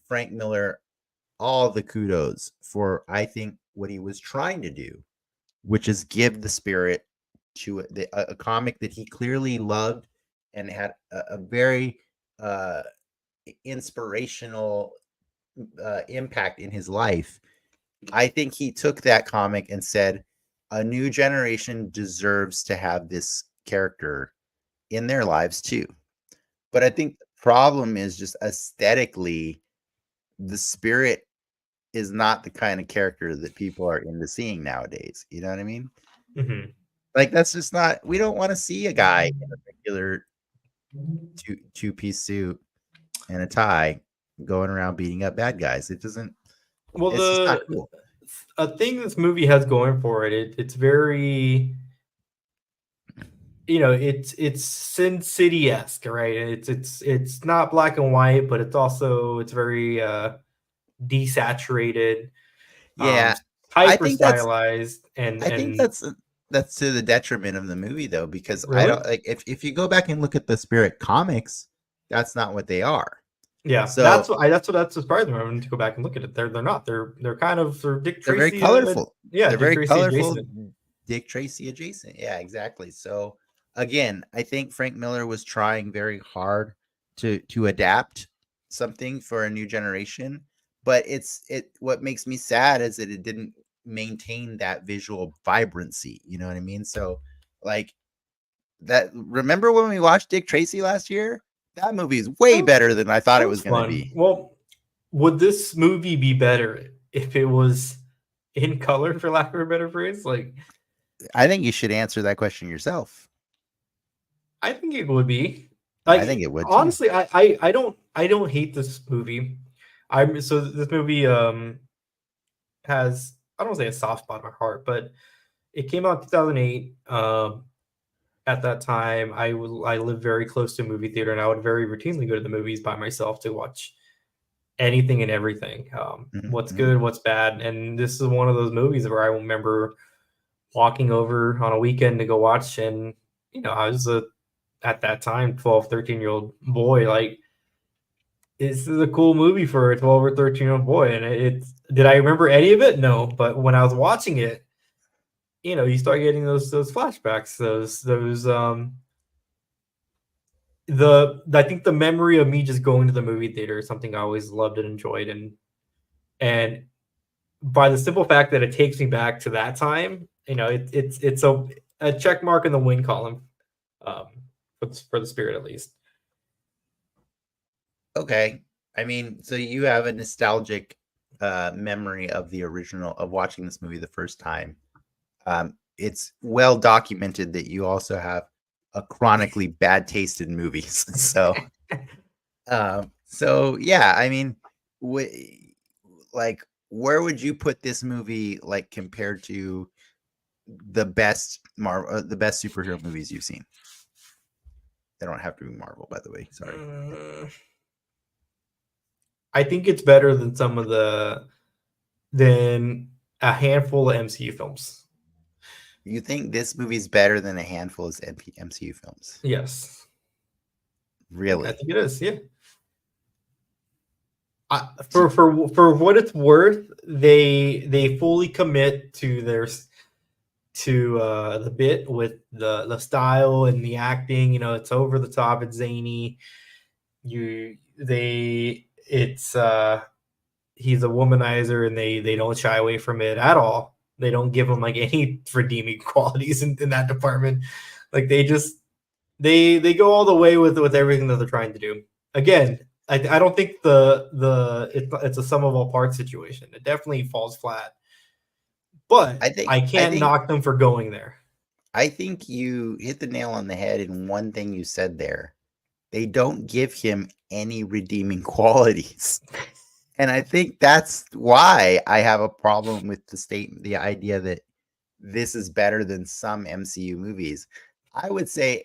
S2: Frank Miller all the kudos for, I think, what he was trying to do, which is give the Spirit to a comic that he clearly loved and had a very inspirational impact in his life. I think he took that comic and said, a new generation deserves to have this character in their lives too. But I think the problem is just aesthetically, the Spirit is not the kind of character that people are into seeing nowadays. You know what I mean?
S1: Mm-hmm.
S2: Like, that's just not, we don't want to see a guy in a regular two-piece suit and a tie going around beating up bad guys. It doesn't.
S1: Well, it's not cool. A thing this movie has going for it's very, it's Sin City-esque, right? It's not black and white, but it's very desaturated, hyper stylized, and
S2: I think that's to the detriment of the movie, though, because
S1: really?
S2: I don't like, if you go back and look at the Spirit comics, that's not what they are.
S1: Yeah, so that's what surprised me when to go back and look at it. They're not. They're kind of Dick Tracy.
S2: They're very colorful.
S1: They're
S2: very colorful. Adjacent. Dick Tracy adjacent. Yeah, exactly. So again, I think Frank Miller was trying very hard to adapt something for a new generation, but what makes me sad is that it didn't maintain that visual vibrancy. You know what I mean? So, like, that. Remember when we watched Dick Tracy last year? That movie is way better than I thought it was going to be.
S1: Well, would this movie be better if it was in color, for lack of a better phrase? Like,
S2: I think you should answer that question yourself. I
S1: think it would be.
S2: Like, I think it would.
S1: Honestly, I don't hate this movie. So this movie has, I don't want to say a soft spot in my heart, but it came out in 2008. At that time, I lived very close to a movie theater, and I would very routinely go to the movies by myself to watch anything and everything. What's good, what's bad. And this is one of those movies where I remember walking over on a weekend to go watch, and I was at that time 12, 13-year-old boy. Like, this is a cool movie for a 12 or 13-year-old boy. And did I remember any of it? No. But when I was watching it, you start getting those flashbacks, I think the memory of me just going to the movie theater is something I always loved and enjoyed. And by the simple fact that it takes me back to that time, it's a check mark in the win column, for the Spirit, at least.
S2: Okay. I mean, so you have a nostalgic memory of the original, of watching this movie the first time. It's well documented that you also have a chronically bad taste in movies. So yeah, I mean, like, where would you put this movie, like, compared to the best superhero movies you've seen? They don't have to be Marvel, by the way. Sorry.
S1: I think it's better than than a handful of MCU films.
S2: You think this movie's better than a handful of MCU films?
S1: Yes.
S2: Really?
S1: I think it is, yeah. For what it's worth, they fully commit to the bit with the style and the acting. You know, it's over the top, it's zany. He's a womanizer, and they don't shy away from it at all. They don't give him like any redeeming qualities in that department. Like they go all the way with everything that they're trying to do. Again, I don't think it's a sum of all parts situation. It definitely falls flat. But I can't knock them for going there.
S2: I think you hit the nail on the head in one thing you said there. They don't give him any redeeming qualities. And I think that's why I have a problem with the idea that this is better than some MCU movies. I would say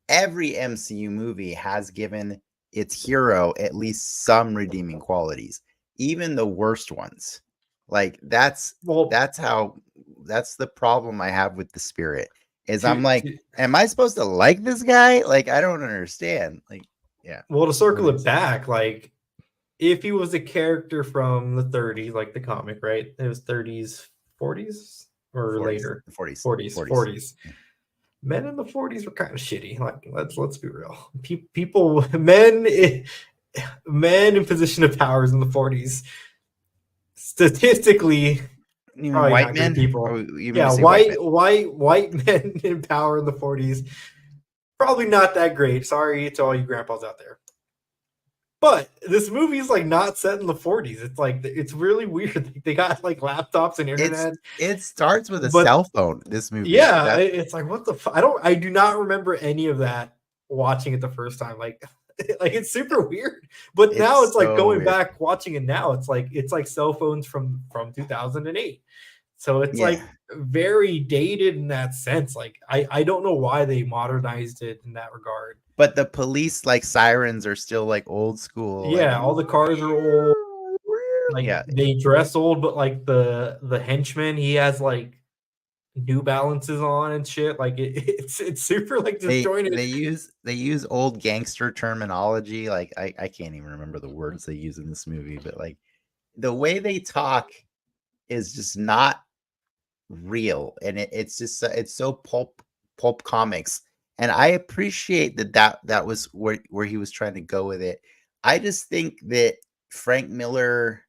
S2: every MCU movie has given its hero at least some redeeming qualities, even the worst ones. Like that's the problem I have with the Spirit is I'm like, am I supposed to like this guy? Like, I don't understand. Like, yeah.
S1: Well, to circle it back, like if he was a character from the 30s, like the comic, right? It was 30s, 40s, or 40s, later. 40s. Men in the 40s were kind of shitty. Like, let's be real. Men in position of powers in the 40s, statistically,
S2: white men.
S1: People. White men in power in the 40s, probably not that great. Sorry to all you grandpas out there. But this movie is like not set in the 40s. It's like it's really weird. They got like laptops and internet.
S2: It starts with a cell phone. This movie,
S1: yeah, it's like what the I do not remember any of that watching it the first time. Like it's super weird. But now it's like going back watching it now. It's like cell phones from 2008. So it's like very dated in that sense. Like I don't know why they modernized it in that regard.
S2: But the police like sirens are still like old school.
S1: Yeah, all the cars are old. Like they dress old, but like the henchman, he has like New Balances on and shit. Like it's super like disjointed.
S2: They use old gangster terminology. Like I can't even remember the words they use in this movie, but like the way they talk is just not real, and it's just it's so pulp comics. And I appreciate that was where he was trying to go with it. I just think that Frank Miller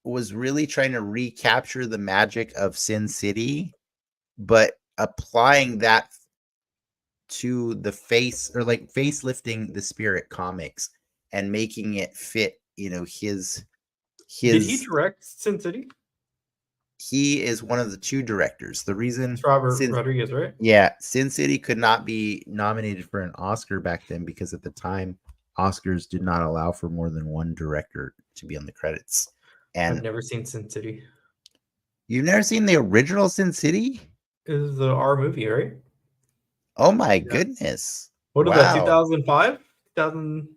S2: was really trying to recapture the magic of Sin City, but applying that to the facelifting the Spirit comics and making it fit, his.
S1: Did he direct Sin City?
S2: He is one of the two directors. The reason
S1: it's Robert Rodriguez, right?
S2: Yeah, Sin City could not be nominated for an Oscar back then because at the time Oscars did not allow for more than one director to be on the credits. And
S1: I've never seen Sin City.
S2: You've never seen the original Sin City?
S1: It was the R movie, right?
S2: Oh my goodness!
S1: What is that? 2005? 2000.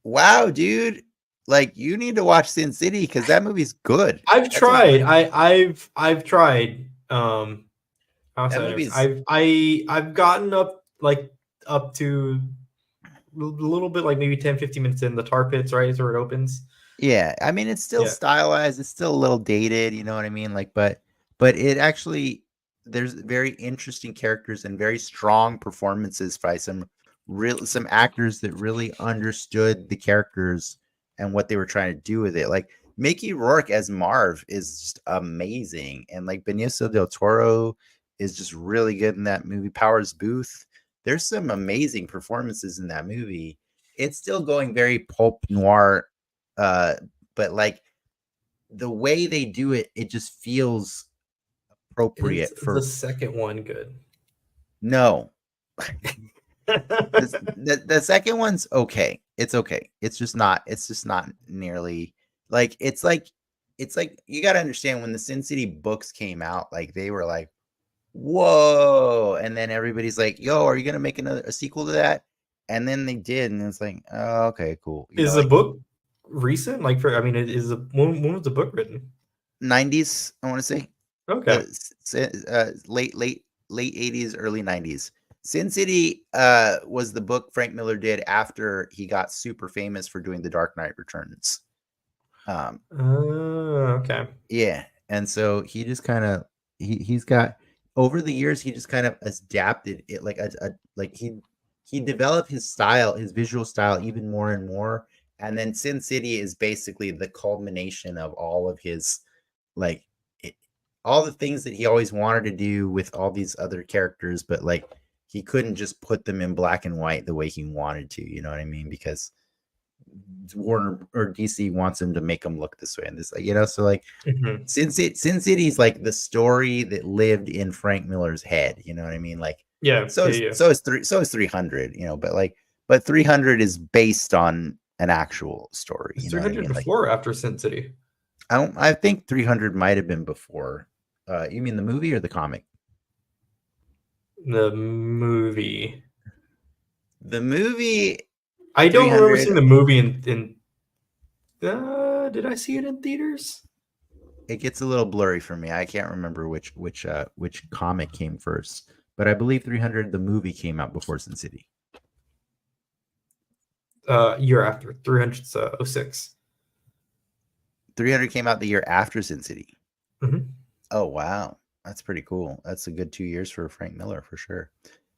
S2: Wow, dude. Like, you need to watch Sin City because that movie's good.
S1: I've tried. I've tried. I've gotten up to a little bit, like maybe 10-15 minutes in the tar pits, right? Is where it opens.
S2: Yeah, I mean it's still stylized. It's still a little dated. You know what I mean? Like, but it actually there's very interesting characters and very strong performances by some actors that really understood the characters and what they were trying to do with it. Like Mickey Rourke as Marv is just amazing. And like Benicio del Toro is just really good in that movie. Powers Booth. There's some amazing performances in that movie. It's still going very pulp noir, but like the way they do it, it just feels appropriate.
S1: For the second one good.
S2: No. The second one's okay. It's okay. It's just not nearly like it's like you got to understand when the Sin City books came out, like they were like, whoa, and then everybody's like, yo, are you gonna make a sequel to that? And then they did, and it's like, oh, okay, cool.
S1: Is the book recent? Like when was the book written?
S2: 90s, I want to say.
S1: Okay.
S2: Late 80s, early 90s. Sin City was the book Frank Miller did after he got super famous for doing The Dark Knight Returns.
S1: Okay.
S2: Yeah, and so he just kind of he's got over the years he just kind of adapted it like he developed his style, his visual style even more and more. And then Sin City is basically the culmination of all of his all the things that he always wanted to do with all these other characters, but like he couldn't just put them in black and white the way he wanted to, you know what I mean? Because Warner or DC wants him to make them look this way and this, so like Sin City's like the story that lived in Frank Miller's head, you know what I mean? Like, so is 300, but 300 is based on an actual story.
S1: Is 300 before or after Sin City?
S2: I think 300 might have been before. You mean the movie or the comic?
S1: The movie.
S2: The movie.
S1: I don't remember seeing the movie in did I see it in theaters?
S2: It gets a little blurry for me. I can't remember which comic came first, but I believe 300 the movie came out before Sin City.
S1: Year after 300's 06.
S2: 300 came out the year after Sin City.
S1: Mm-hmm.
S2: Oh wow, that's pretty cool. That's a good 2 years for Frank Miller for sure.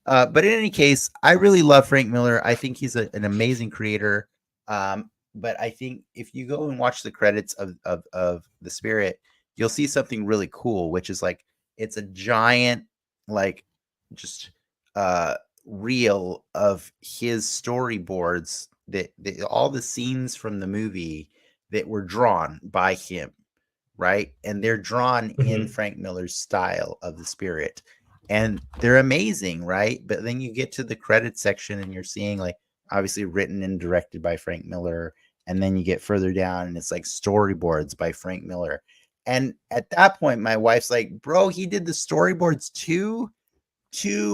S2: But in any case, I really love Frank Miller. I think he's an amazing creator. But I think if you go and watch the credits of The Spirit, you'll see something really cool, which is like it's a giant just reel of his storyboards that all the scenes from the movie that were drawn by him, right? And they're drawn in Frank Miller's style of The Spirit. And they're amazing, right? But then you get to the credit section and you're seeing obviously written and directed by Frank Miller. And then you get further down and it's like storyboards by Frank Miller. And at that point, my wife's like, bro, he did the storyboards too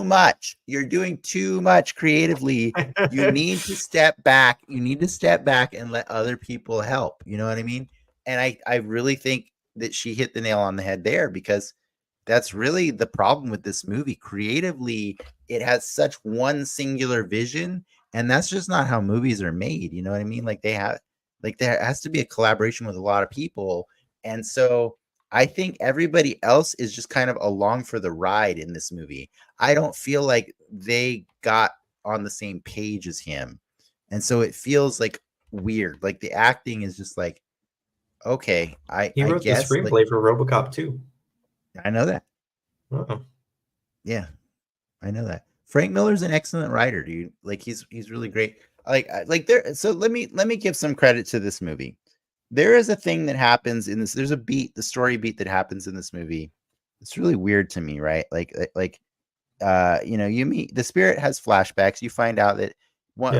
S2: much. You're doing too much creatively. You need to step back. You need to step back and let other people help. You know what I mean? And I really think that she hit the nail on the head there, because that's really the problem with this movie. Creatively, it has such one singular vision, and that's just not how movies are made. You know what I mean? There has to be a collaboration with a lot of people. And so I think everybody else is just kind of along for the ride in this movie. I don't feel like they got on the same page as him. And so it feels like weird. Like the acting is just like, okay,
S1: he wrote the screenplay for RoboCop 2.
S2: I know that.
S1: Oh.
S2: Yeah, I know that. Frank Miller's an excellent writer, dude. Like he's really great. So let me give some credit to this movie. There is a thing that happens in this. There's the story beat that happens in this movie. It's really weird to me, right? You meet The Spirit has flashbacks. You find out that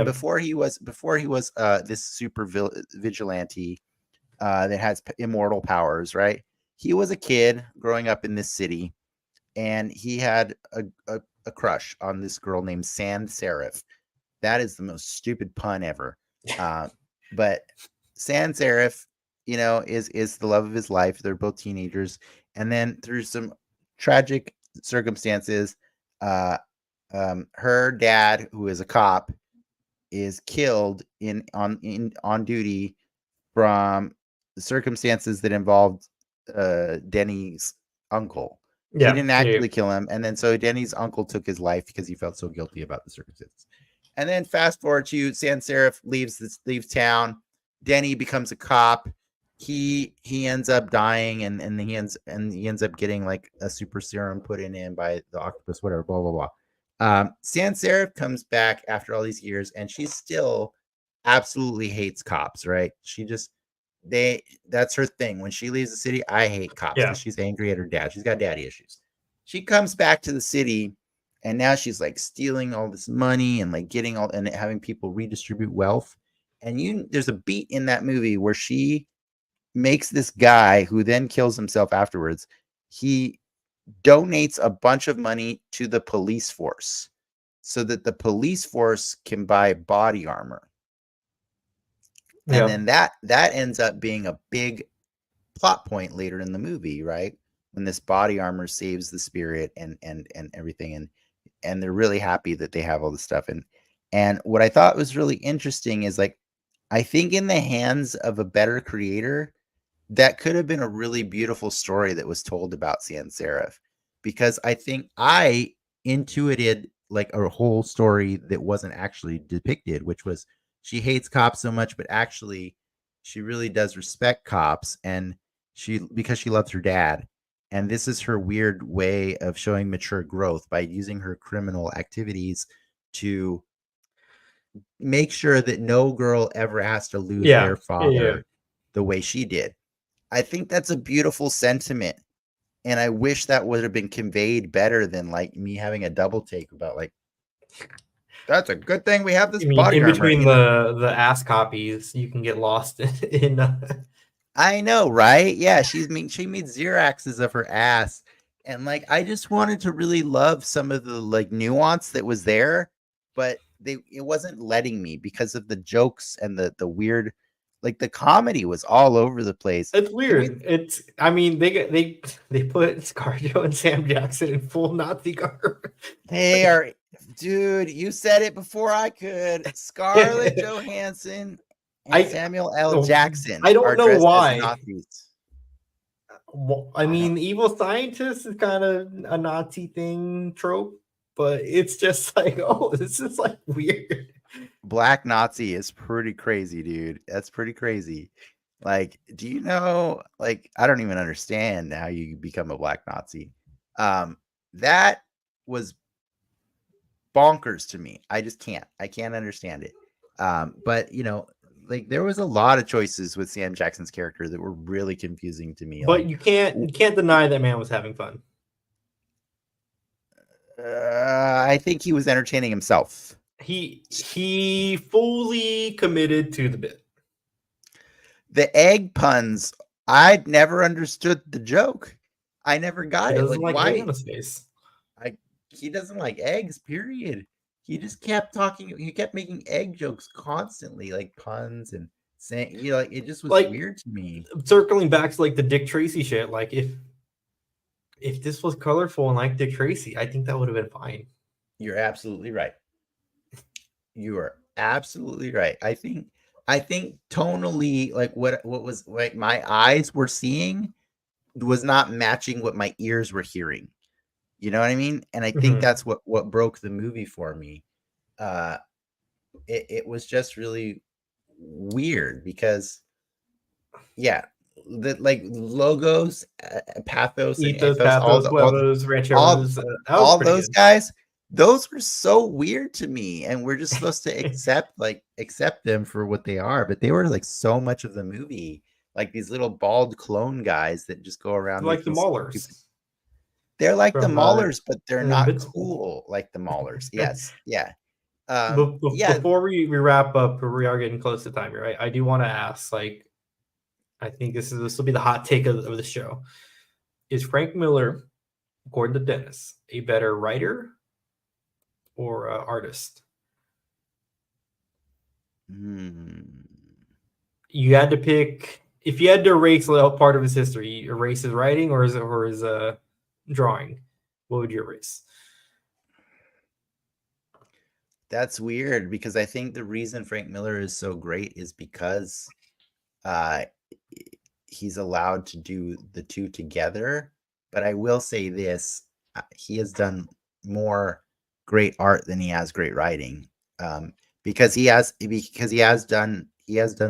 S2: before he was this super vigilante that has immortal powers, right? He was a kid growing up in this city, and he had a crush on this girl named Sans Serif. That is the most stupid pun ever. But Sans Serif, is the love of his life. They're both teenagers. And then through some tragic circumstances, her dad, who is a cop, is killed on duty from the circumstances that involved Denny's uncle. He didn't actually kill him. And then so Denny's uncle took his life because he felt so guilty about the circumstances. And then fast forward to Sans Serif leaves town. Denny becomes a cop. He ends up dying, and he ends up getting like a super serum put in him by the octopus, whatever, blah blah blah. Sans Serif comes back after all these years, and she still absolutely hates cops, right? That's her thing. When she leaves the city, I hate cops because she's angry at her dad. She's got daddy issues. She comes back to the city And now she's like stealing all this money and like getting all and having people redistribute wealth. And there's a beat in that movie where she makes this guy who then kills himself afterwards. He donates a bunch of money to the police force so that the police force can buy body armor. And then that ends up being a big plot point later in the movie, right? When this body armor saves the spirit and everything, and they're really happy that they have all this stuff. And what I thought was really interesting is like, I think in the hands of a better creator, that could have been a really beautiful story that was told about Sans Serif, because I think I intuited like a whole story that wasn't actually depicted, which was she hates cops so much, but actually she really does respect cops, and because she loves her dad. And this is her weird way of showing mature growth by using her criminal activities to make sure that no girl ever has to lose their father the way she did. I think that's a beautiful sentiment. And I wish that would have been conveyed better than like me having a double take about like, that's a good thing we have this body armor. In
S1: between the ass copies, you can get lost in
S2: I know, right? Yeah, she made Xeroxes of her ass. And like I just wanted to really love some of the like nuance that was there, but it wasn't letting me because of the jokes and the weird, like the comedy was all over the place.
S1: It's weird. They put ScarJo and Sam Jackson in full Nazi garb.
S2: They are, dude. You said it before I could. Scarlett Johansson and Samuel L. Jackson.
S1: I don't know why. I mean, evil scientist is kind of a Nazi thing trope, but it's just like, oh, this is like weird.
S2: Black Nazi is pretty crazy, dude. That's pretty crazy. Like, do you know, like, I don't even understand how you become a Black Nazi. That was bonkers to me. I just can't. I can't understand it. But, you know, like, there was a lot of choices with Sam Jackson's character that were really confusing to me.
S1: But
S2: like,
S1: you can't deny that man was having fun.
S2: I think he was entertaining himself.
S1: He fully committed to the bit.
S2: The egg puns, I'd never understood the joke. I never got it. Like why?
S1: Egg on his face.
S2: He doesn't like eggs, period. He just kept talking. He kept making egg jokes constantly, like puns and saying, you know, like it just was like, weird to me.
S1: Circling back to like the Dick Tracy shit, like if this was colorful and like Dick Tracy, I think that would have been fine.
S2: You're absolutely right. You are absolutely right. I think tonally, like what was like my eyes were seeing was not matching what my ears were hearing. You know what I mean? And I think that's what broke the movie for me. It was just really weird because, yeah, the like logos, pathos, and ethos, all those guys. Those were so weird to me, and we're just supposed to accept them for what they are, but they were like so much of the movie, like these little bald clone guys that just go around
S1: like the Maulers.
S2: They're like the Maulers, but they're not cool like the Maulers. Yes, yeah.
S1: Before we wrap up, we are getting close to time, right? I do want to ask, like, I think this will be the hot take of the show. Is Frank Miller, according to Dennis, a better writer or artist? You had to pick. If you had to erase part of his history, erase his writing or his drawing, what would you erase?
S2: That's weird because I think the reason Frank Miller is so great is because he's allowed to do the two together. But I will say this, he has done more great art than he has great writing, because he has done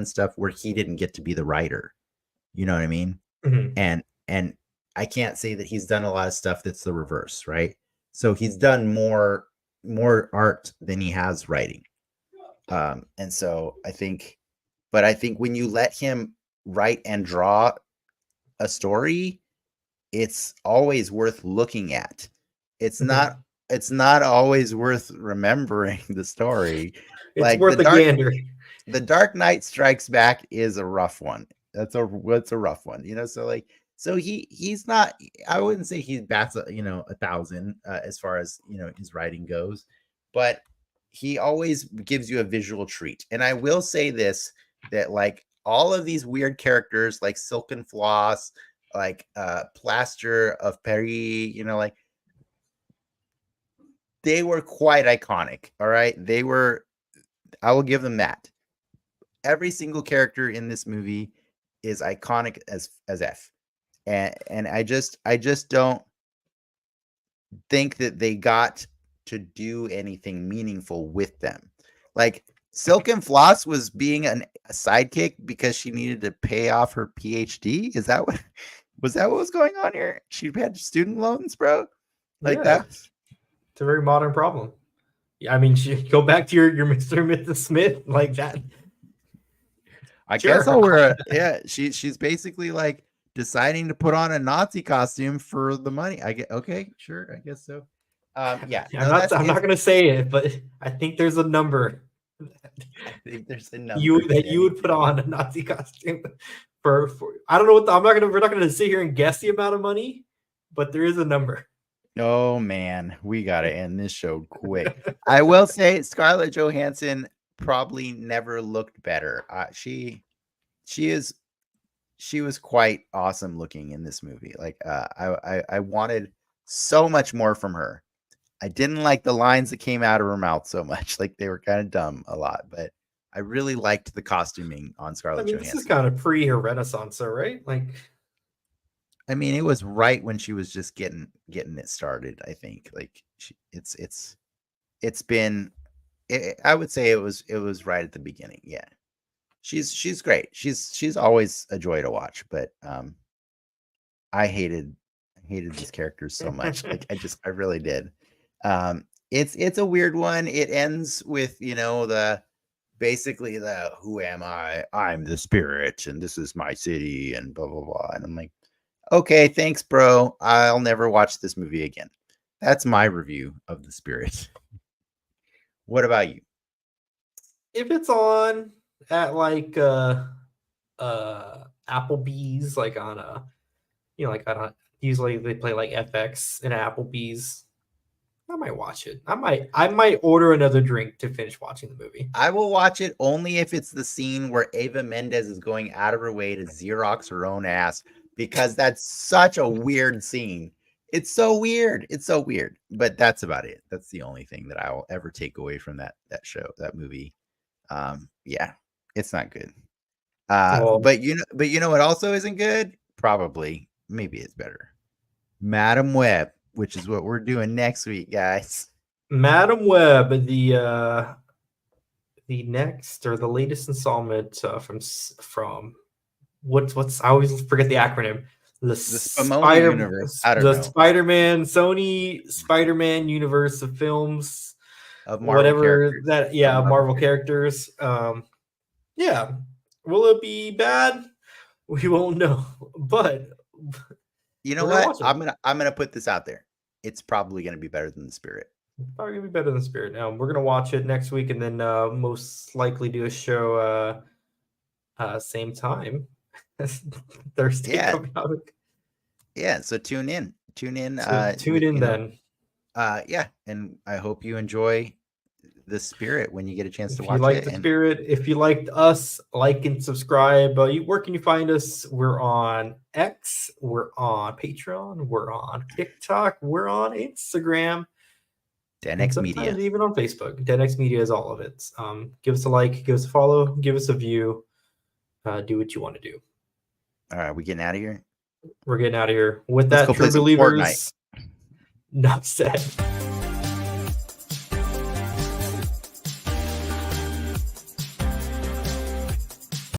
S2: stuff where he didn't get to be the writer. You know what I mean? And I can't say that he's done a lot of stuff that's the reverse, right? So he's done more art than he has writing. And so I think when you let him write and draw a story, it's always worth looking at. It's not it's not always worth remembering the story.
S1: It's like worth a gander.
S2: The Dark Knight Strikes Back is a rough one. That's a rough one, you know. So he's not. I wouldn't say he bats 1,000 as far as his writing goes, but he always gives you a visual treat. And I will say this, that like all of these weird characters like Silk and Floss, like Plaster of Paris, like they were quite iconic. All right, they were. I will give them that. Every single character in this movie is iconic as F, and I just don't think that they got to do anything meaningful with them. Like Silk and Floss was being a sidekick because she needed to pay off her PhD. Is that what was going on here? She had student loans, bro. Like that.
S1: It's a very modern problem. I mean, go back to your Mr. and Mrs. Smith like that.
S2: I guess I'll wear she's basically like deciding to put on a Nazi costume for the money. Okay, sure, I guess so.
S1: I'm not going to say it, but I think there's a number.
S2: I think there's a number
S1: you would put on a Nazi costume for I don't know what we're not going to sit here and guess the amount of money, but there is a number.
S2: Oh man, we got to end this show quick. I will say Scarlett Johansson probably never looked better. She was quite awesome looking in this movie. Like I wanted so much more from her. I didn't like the lines that came out of her mouth so much. Like they were kind of dumb a lot, but I really liked the costuming on Scarlett Johansson.
S1: This is kind of pre her Renaissance, right? Like,
S2: I mean, it was right when she was just getting it started. I think like it's been. I would say it was right at the beginning. Yeah, she's great. She's always a joy to watch. But I hated these characters so much. Like I really did. It's a weird one. It ends with basically the who am I? I'm the spirit, and this is my city, and blah blah blah. And I'm like, okay, thanks, bro. I'll never watch this movie again. That's my review of The Spirit. What about you?
S1: If it's on at like Applebee's, like on a usually they play like FX in Applebee's, I might watch it. I might order another drink to finish watching the movie.
S2: I will watch it only if it's the scene where Eva Mendes is going out of her way to Xerox her own ass, because that's such a weird scene. It's so weird. But that's about it. That's the only thing that I will ever take away from that movie. Yeah, it's not good. But you know what also isn't good? Probably, maybe it's better. Madam Web, which is what we're doing next week, guys.
S1: Madam Web, the next or the latest installment from what's I always forget the acronym. The
S2: universe. I don't know.
S1: Spider-Man, Sony Spider-Man universe of films,
S2: of Marvel characters.
S1: Marvel characters. Yeah. Will it be bad? We won't know. But
S2: you know what? I'm gonna put this out there. It's probably gonna be better than The Spirit.
S1: Probably gonna be better than The Spirit. Now we're gonna watch it next week, and then most likely do a show same time. Thursday.
S2: Yeah, so tune in.
S1: Tune in then.
S2: Yeah, and I hope you enjoy The Spirit when you get a chance to watch it.
S1: If you like The Spirit, if you liked us, like and subscribe. Where can you find us? We're on X, we're on Patreon, we're on TikTok, we're on Instagram.
S2: DenX Media.
S1: Even on Facebook. DenX Media is all of it. Give us a like, give us a follow, give us a view. Do what you want to do.
S2: All right, we getting out of here?
S1: We're getting out of here. With that, true believers, enough said.